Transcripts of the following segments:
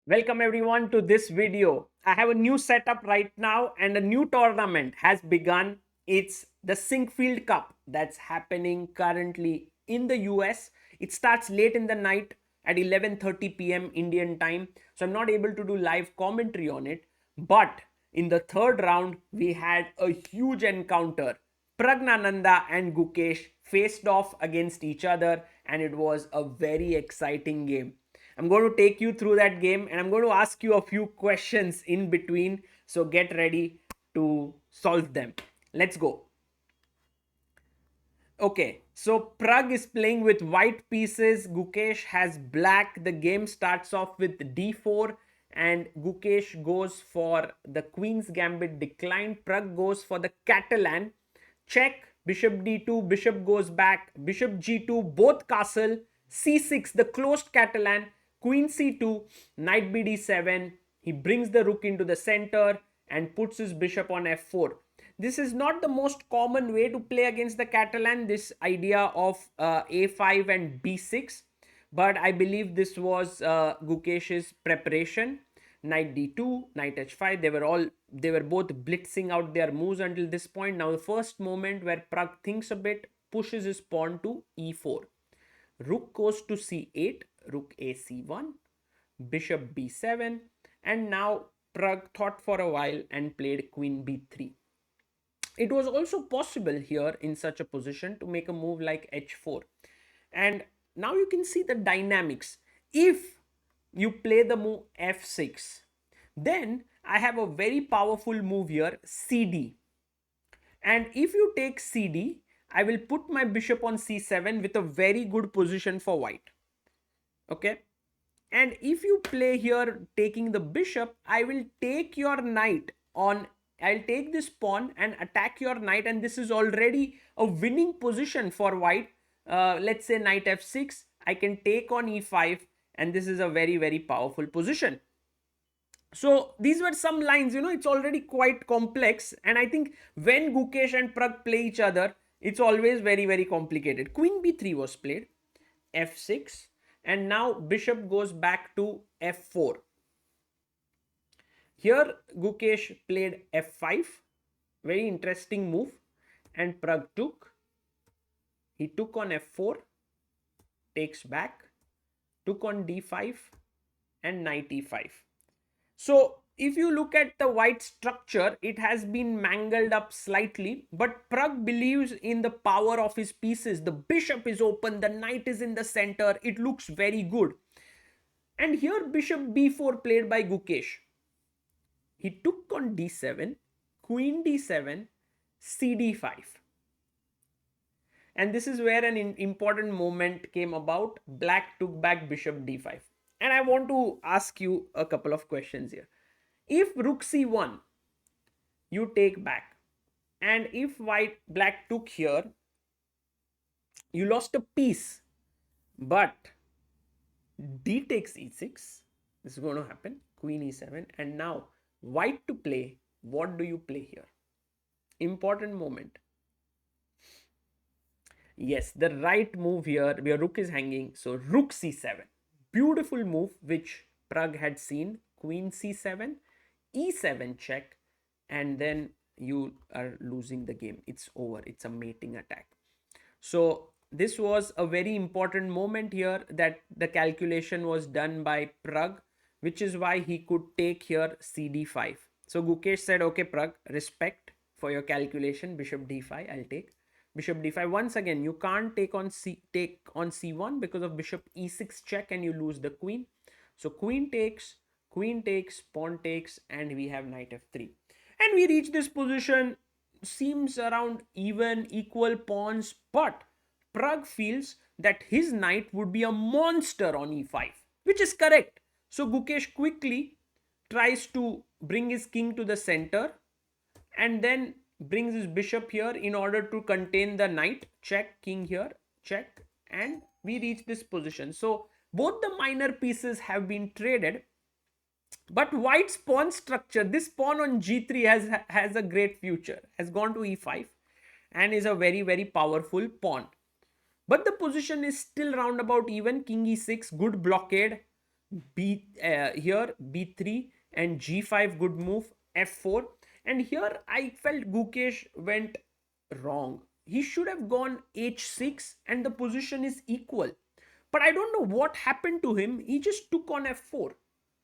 Welcome everyone to this video. I have a new setup right now and a new tournament has begun. It's the Sinquefield Cup that's happening currently in the US. It starts late in the night at 11:30 p.m. Indian time. So I'm not able to do live commentary on it. But in the third round, we had a huge encounter. Praggnanandhaa and Gukesh faced off against each other and it was a very exciting game. I'm going to take you through that game and I'm going to ask you a few questions in between. So get ready to solve them. Let's go. Okay, so Pragg is playing with white pieces. Gukesh has black. The game starts off with d4 and Gukesh goes for the Queen's Gambit decline. Pragg goes for the Catalan. Check, bishop d2, bishop goes back, bishop g2, both castle, c6, the closed Catalan, queen c2, knight bd7. He brings the rook into the center and puts his bishop on f4. This is not the most common way to play against the Catalan, this idea of a5 and b6, but I believe this was Gukesh's preparation. Knight d2, knight h5. They were both blitzing out their moves until this point. Now the first moment where Pragg thinks a bit, pushes his pawn to e4. Rook goes to c8, rook a c1, bishop b7, and now Pragg thought for a while and played queen b3. It was also possible here in such a position to make a move like h4. And now you can see the dynamics. If you play the move f6, then I have a very powerful move here, cd. And if you take cd, I will put my bishop on c7 with a very good position for white. Okay. And if you play here taking the bishop, I will take your knight on, I'll take this pawn and attack your knight, and this is already a winning position for white. Let's say knight f6, I can take on e5, and this is a very, very powerful position. So these were some lines, it's already quite complex. And I think when Gukesh and Pragg play each other, it's always very, very complicated. Queen b3 was played, f6, and now bishop goes back to f4. Here Gukesh played f5, very interesting move, and Pragg took. He took on f4, takes back, took on d5, and knight e5. So if you look at the white structure, it has been mangled up slightly, but Pragg believes in the power of his pieces. The bishop is open, the knight is in the center, it looks very good. And here bishop b4 played by Gukesh. He took on d7, queen d7, cd5. And this is where an important moment came about. Black took back bishop d5. And I want to ask you a couple of questions here. If rook c1, you take back. And if black took here, you lost a piece. But d takes e6. This is going to happen. Queen e7. And now white to play. What do you play here? Important moment. Yes, the right move here where rook is hanging. So rook c7. Beautiful move which Pragg had seen. Queen c7, e7 check, and then you are losing the game. It's over. It's a mating attack. So this was a very important moment here, that the calculation was done by Pragg, which is why he could take here cd5. So Gukesh said, okay Pragg, respect for your calculation, bishop d5, I'll take. Bishop d5. Once again, you can't take on c1 because of bishop e6 check and you lose the queen. So queen takes, pawn takes, and we have knight f3. And we reach this position, seems around even, equal pawns, but Pragg feels that his knight would be a monster on e5, which is correct. So Gukesh quickly tries to bring his king to the center and then brings his bishop here in order to contain the knight. Check, king here, check, and we reach this position. So both the minor pieces have been traded, but white's pawn structure, this pawn on g3 has a great future, has gone to e5 and is a very, very powerful pawn. But the position is still roundabout even. King e6, good blockade. here b3 and g5, good move, f4. And here I felt Gukesh went wrong. He should have gone h6 and the position is equal. But I don't know what happened to him. He just took on f4.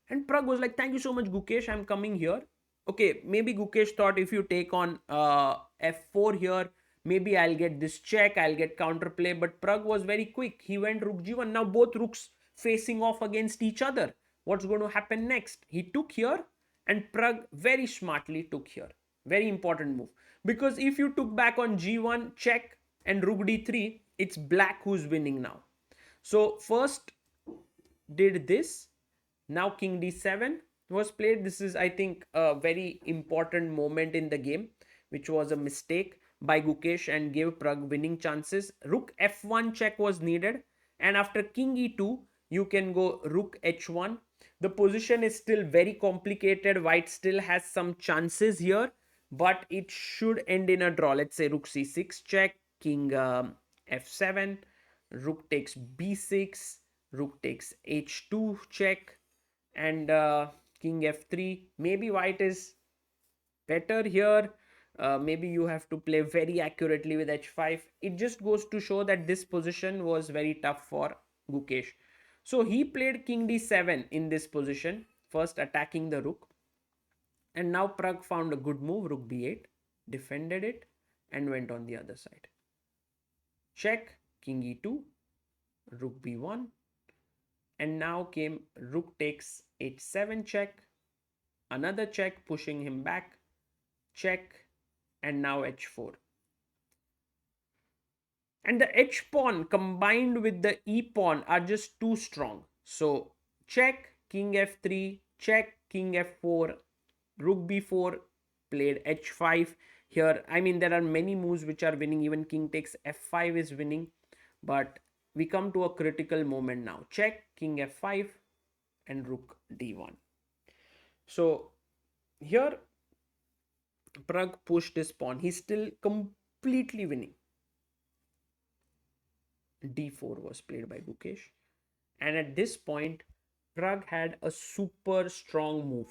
And Pragg was like, thank you so much, Gukesh. I'm coming here. Okay, maybe Gukesh thought if you take on f4 here, maybe I'll get this check, I'll get counterplay. But Pragg was very quick. He went rook g1. Now both rooks facing off against each other. What's going to happen next? He took here and Pragg very smartly took here. Very important move. Because if you took back on g1, check, and rook d3, it's black who's winning now. So first did this. Now king d7 was played. This is, I think, a very important moment in the game, which was a mistake by Gukesh and gave Pragg winning chances. Rook f1 check was needed. And after king e2, you can go rook h1. The position is still very complicated. White still has some chances here, but it should end in a draw. Let's say rook c6 check, king f7, rook takes b6, rook takes h2 check, and king f3. Maybe white is better here. Maybe you have to play very accurately with h5. It just goes to show that this position was very tough for Gukesh. So he played king d7 in this position, first attacking the rook. And now Pragg found a good move, rook b8, defended it, and went on the other side. Check, king e2, rook b1, and now came rook takes h7 check, another check pushing him back, check, and now h4. And the h pawn combined with the e pawn are just too strong. So check, king f3, check, king f4, rook b4, played h5. Here, I mean, there are many moves which are winning. Even king takes f5 is winning. But we come to a critical moment now. Check, king f5, and rook d1. So here, Pragg pushed his pawn. He's still completely winning. d4 was played by Gukesh. And at this point, Pragg had a super strong move.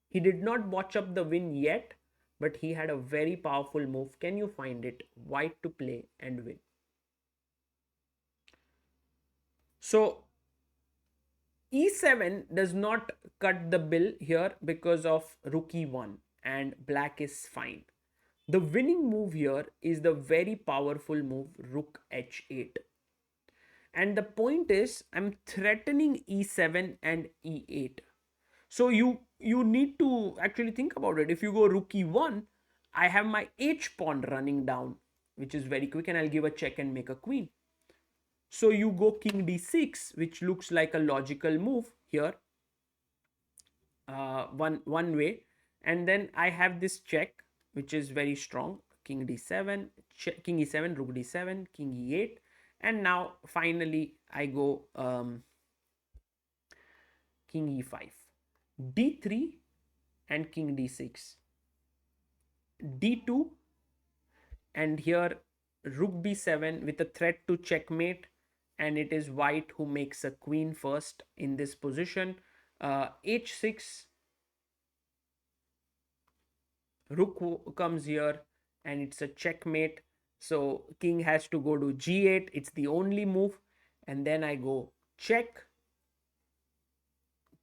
He did not botch up the win yet, but he had a very powerful move. Can you find it? White to play and win. So e7 does not cut the bill here because of rook e1 and black is fine. The winning move here is the very powerful move rook h8. And the point is, I'm threatening e7 and e8. So you need to actually think about it. If you go rook e1, I have my h pawn running down, which is very quick, and I'll give a check and make a queen. So you go king d6, which looks like a logical move here, one way. And then I have this check, which is very strong. King d7, king e7, rook d7, king e8. And now finally I go king e5, d3 and king d6, d2, and here rook b7 with a threat to checkmate, and it is white who makes a queen first in this position. H6, rook comes here and it's a checkmate. So king has to go to g8. It's the only move. And then I go check,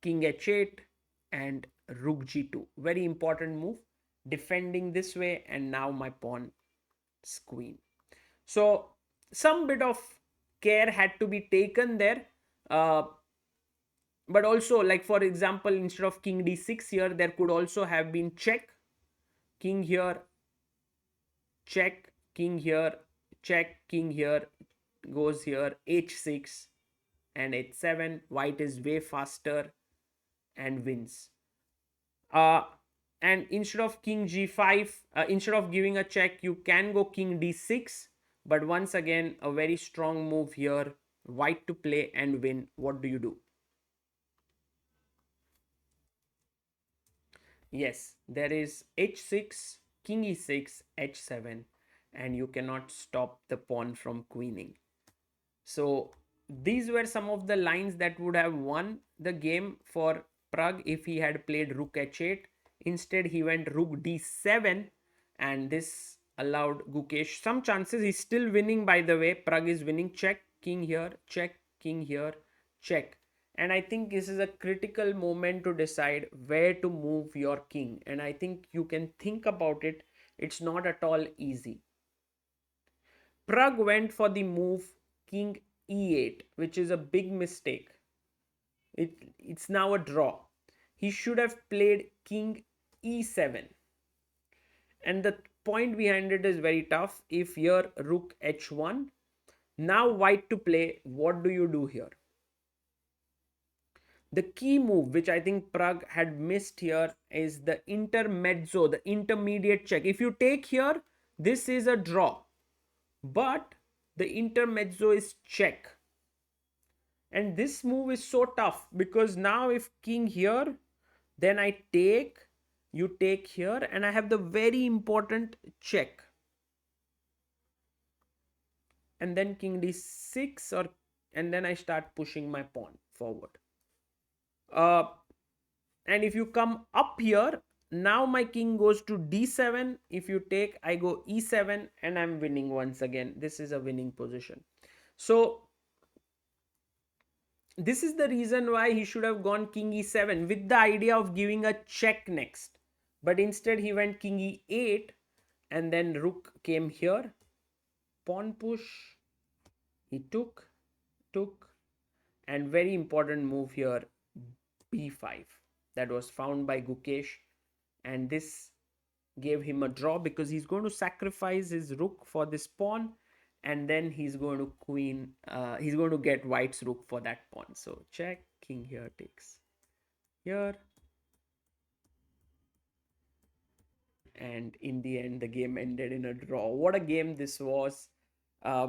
king h8, and rook g2. Very important move. Defending this way, and now my pawn is queen. So some bit of care had to be taken there. But also, like for example, instead of king d6 here, there could also have been check, king here, check, king here, check, king here, goes here, h6 and h7. White is way faster and wins. And instead of king g5, instead of giving a check, you can go king d6. But once again, a very strong move here. White to play and win. What do you do? Yes, there is h6, king e6, h7, and you cannot stop the pawn from queening. So these were some of the lines that would have won the game for Pragg if he had played rook h8. Instead, he went rook d7, and this allowed Gukesh some chances. He's still winning, by the way. Pragg is winning. Check, king here, check, king here, check. And I think this is a critical moment to decide where to move your king. And I think you can think about it. It's not at all easy. Pragg went for the move king e8, which is a big mistake. It's now a draw. He should have played king e7. And the point behind it is very tough. If here rook h1, now white to play, what do you do here? The key move, which I think Pragg had missed here, is the intermezzo, the intermediate check. If you take here, this is a draw. But the intermezzo is check. And this move is so tough because now if king here, then I take, you take here, and I have the very important check. And then king d6, and then I start pushing my pawn forward. And if you come up here, now my king goes to d7. If you take, I go e7, and I'm winning once again. This is a winning position. So this is the reason why he should have gone king e7 with the idea of giving a check next. But instead he went king e8, and then rook came here. Pawn push. He took, and very important move here, b5. That was found by Gukesh, and this gave him a draw because he's going to sacrifice his rook for this pawn, and then he's going to get white's rook for that pawn. So check, king here takes here, and in the end the game ended in a draw. What a game this was.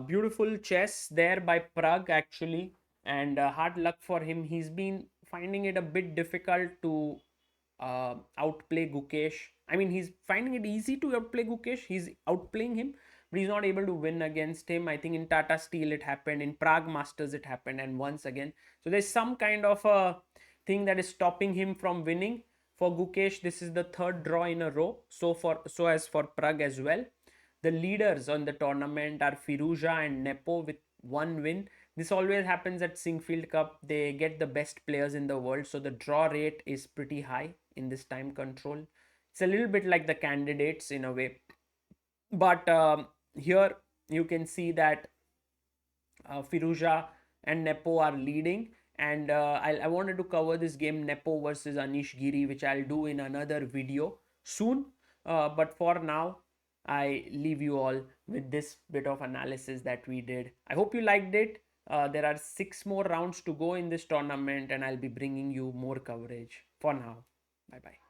Beautiful chess there by Pragg actually, and hard luck for him. He's been finding it a bit difficult to outplay Gukesh. I mean, he's finding it easy to outplay Gukesh. He's outplaying him, but he's not able to win against him. I think in Tata Steel it happened, in Prague Masters it happened, and once again. So there's some kind of a thing that is stopping him from winning. For Gukesh, this is the third draw in a row. So as for Pragg as well. The leaders on the tournament are Firouzja and Nepo with one win. This always happens at Sinquefield Cup. They get the best players in the world, so the draw rate is pretty high in this time control. It's a little bit like the candidates in a way. But here you can see that Firouzja and Nepo are leading. And I wanted to cover this game Nepo versus Anish Giri, which I'll do in another video soon. But for now, I leave you all with this bit of analysis that we did. I hope you liked it. There are 6 more rounds to go in this tournament, and I'll be bringing you more coverage. For now, bye bye.